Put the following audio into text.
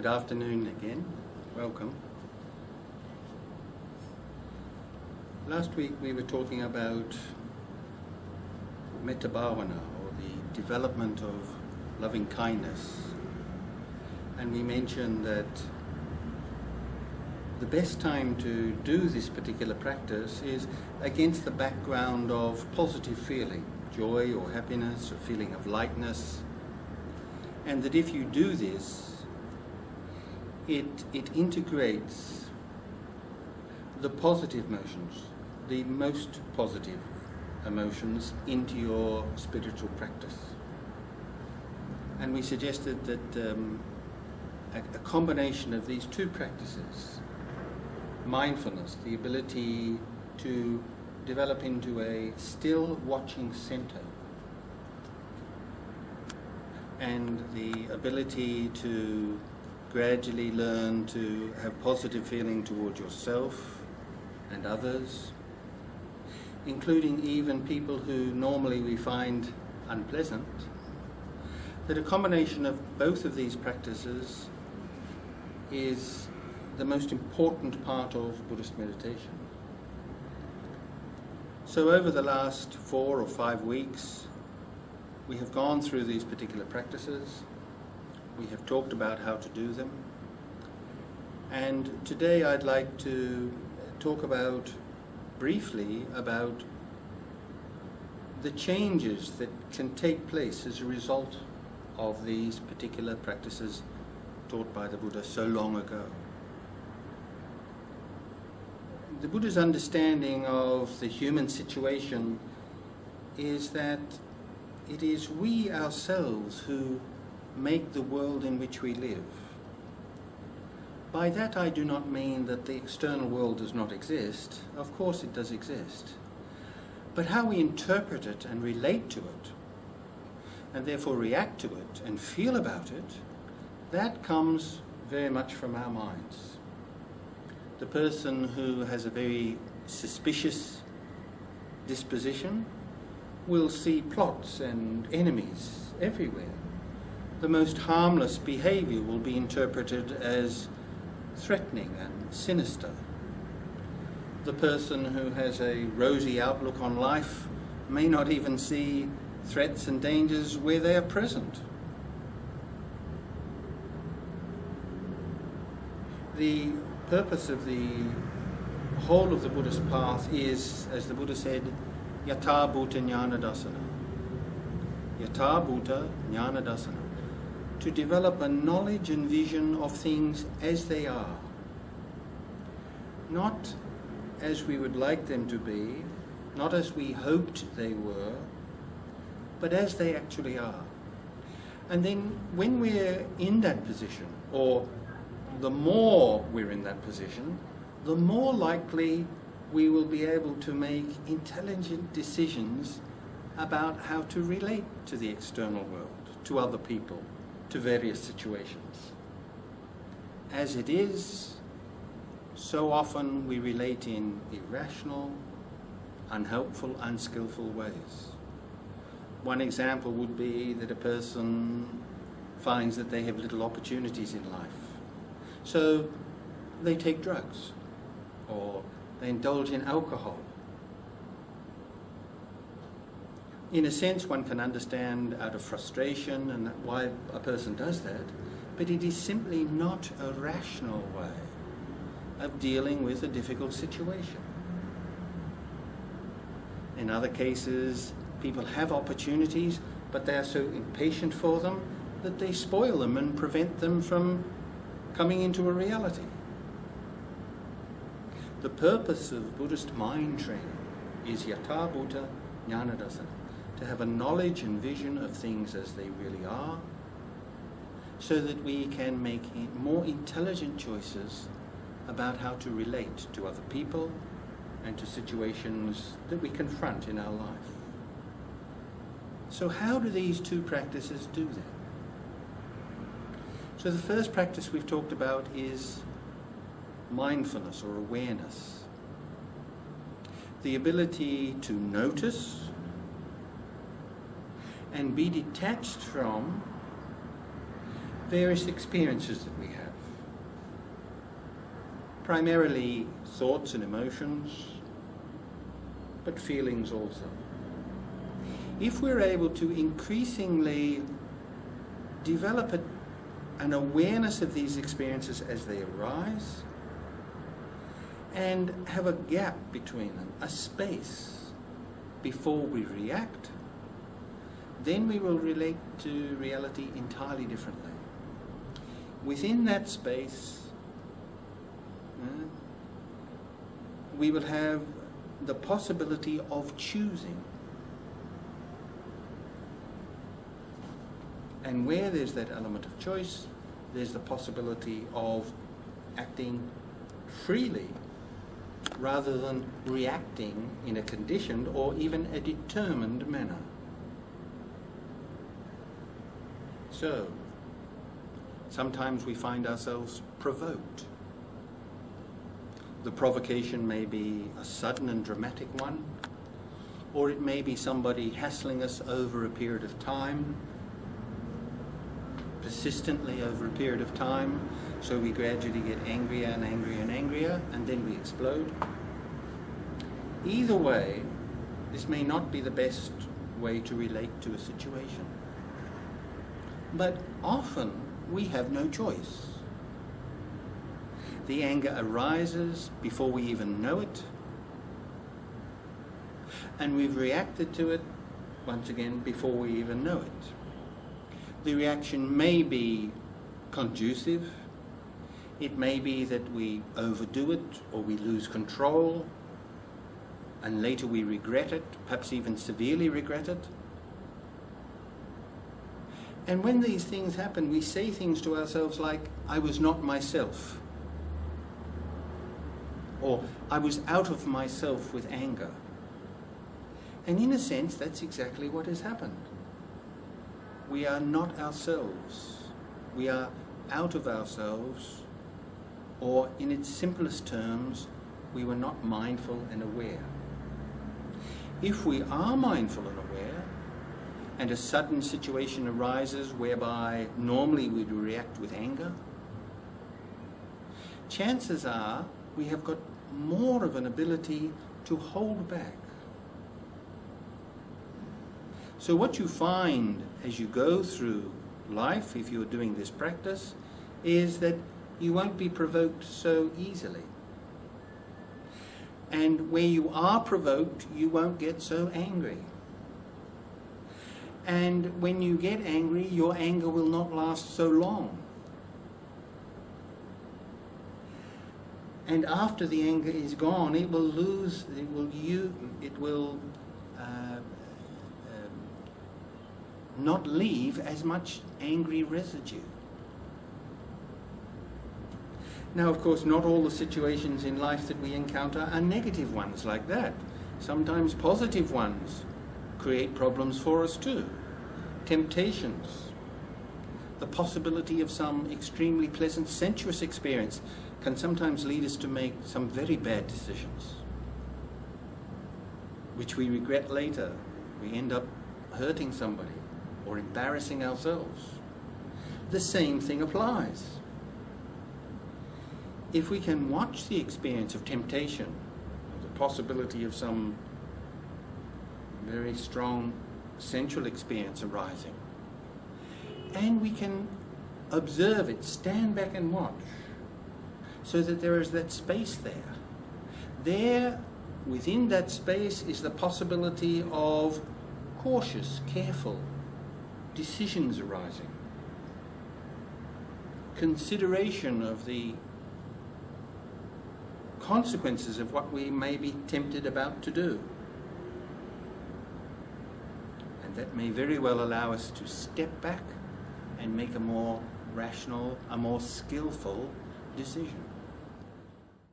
Good afternoon again. Welcome. Last week we were talking about metta bhavana, or the development of loving kindness. And we mentioned that the best time to do this particular practice is against the background of positive feeling, joy or happiness, or feeling of lightness. And that if you do this, it integrates the positive emotions, the most positive emotions, into your spiritual practice. And we suggested that a combination of these two practices, mindfulness, the ability to develop into a still watching center, and the ability to gradually learn to have positive feeling towards yourself and others, including even people who normally we find unpleasant, that a combination of both of these practices is the most important part of Buddhist meditation. So over the last 4 or 5 weeks, we have gone through these particular practices. We have talked about how to do them. And today I'd like to talk briefly about the changes that can take place as a result of these particular practices taught by the Buddha so long ago. The Buddha's understanding of the human situation is that it is we ourselves who make the world in which we live. By that I do not mean that the external world does not exist. Of course it does exist. But how we interpret it and relate to it, and therefore react to it and feel about it, that comes very much from our minds. The person who has a very suspicious disposition will see plots and enemies everywhere. The most harmless behavior will be interpreted as threatening and sinister. The person who has a rosy outlook on life may not even see threats and dangers where they are present. The purpose of the whole of the Buddhist path is, as the Buddha said, yatha bhuta jnana dassana. Yatha bhuta jnana dassana. To develop a knowledge and vision of things as they are. Not as we would like them to be, not as we hoped they were, but as they actually are. And then when we're in that position, or the more we're in that position, the more likely we will be able to make intelligent decisions about how to relate to the external world, to other people, to various situations. As it is, so often we relate in irrational, unhelpful, unskillful ways. One example would be that a person finds that they have little opportunities in life. So they take drugs, or they indulge in alcohol. In a sense, one can understand out of frustration and why a person does that, but it is simply not a rational way of dealing with a difficult situation. In other cases, people have opportunities, but they are so impatient for them that they spoil them and prevent them from coming into a reality. The purpose of Buddhist mind training is yatha bhuta jnana dassana, to have a knowledge and vision of things as they really are, so that we can make more intelligent choices about how to relate to other people and to situations that we confront in our life. So how do these two practices do that? So the first practice we've talked about is mindfulness or awareness. The ability to notice and be detached from various experiences that we have. primarily thoughts and emotions, but feelings also. If we're able to increasingly develop an awareness of these experiences as they arise, and have a gap between them, a space before we react, then we will relate to reality entirely differently. Within that space, we will have the possibility of choosing. And where there's that element of choice, there's the possibility of acting freely rather than reacting in a conditioned or even a determined manner. So, sometimes we find ourselves provoked. The provocation may be a sudden and dramatic one, or it may be somebody hassling us over a period of time, persistently over a period of time, so we gradually get angrier and angrier and angrier, and then we explode. Either way, this may not be the best way to relate to a situation. But often we have no choice. The anger arises before we even know it, and we've reacted to it, once again, before we even know it. The reaction may be conducive. It may be that we overdo it or we lose control, and later we regret it, perhaps even severely regret it. And when these things happen, we say things to ourselves like, I was not myself, or I was out of myself with anger. And in a sense, that's exactly what has happened. We are not ourselves. We are out of ourselves, or in its simplest terms, we were not mindful and aware. If we are mindful and aware, and a sudden situation arises whereby normally we'd react with anger, chances are we have got more of an ability to hold back. So what you find as you go through life, if you're doing this practice, is that you won't be provoked so easily. And where you are provoked, you won't get so angry. And when you get angry, your anger will not last so long. And after the anger is gone, it will not leave as much angry residue. Now, of course, not all the situations in life that we encounter are negative ones like that. Sometimes positive ones create problems for us too. Temptations, the possibility of some extremely pleasant sensuous experience can sometimes lead us to make some very bad decisions, which we regret later. We end up hurting somebody or embarrassing ourselves. The same thing applies. If we can watch the experience of temptation, the possibility of some very strong sensual experience arising, and we can observe it, stand back and watch, so that there is that space there. There, within that space, is the possibility of cautious, careful decisions arising, consideration of the consequences of what we may be tempted about to do. And that may very well allow us to step back and make a more rational, a more skillful decision.